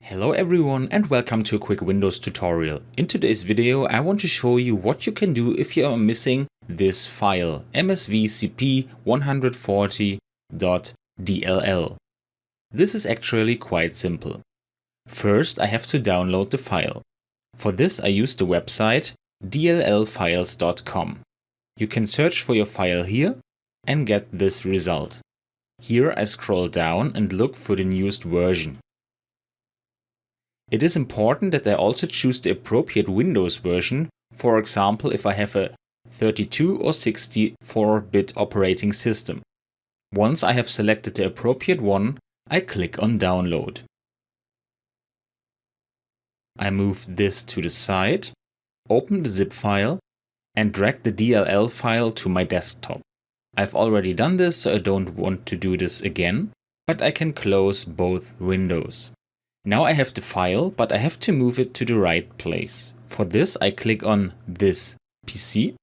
Hello everyone and welcome to a quick Windows tutorial. In today's video I want to show you what you can do if you are missing this file msvcp140.dll. This is actually quite simple. First I have to download the file. For this I use the website dllfiles.com. You can search for your file here and get this result. Here I scroll down and look for the newest version. It is important that I also choose the appropriate Windows version, for example if I have a 32 or 64-bit operating system. Once I have selected the appropriate one, I click on Download. I move this to the side, open the zip file and drag the DLL file to my desktop. I've already done this, so I don't want to do this again, but I can close both windows. Now I have the file, but I have to move it to the right place. For this I click on this PC,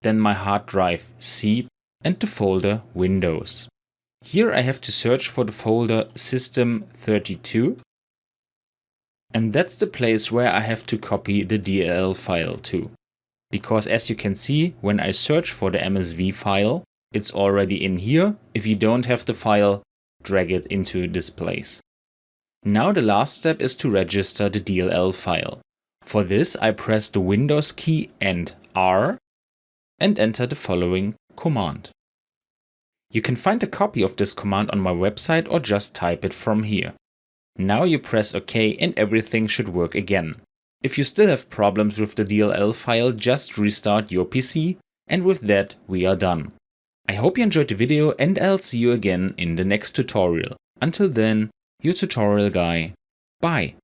then my hard drive C and the folder Windows. Here I have to search for the folder System32, and that's the place where I have to copy the DLL file to. Because as you can see, when I search for the MSV file, it's already in here. If you don't have the file, drag it into this place. Now the last step is to register the DLL file. For this I press the Windows key and R and enter the following command. You can find a copy of this command on my website or just type it from here. Now you press OK and everything should work again. If you still have problems with the DLL file, just restart your PC, and with that we are done. I hope you enjoyed the video and I'll see you again in the next tutorial. Until then, your tutorial guy. Bye.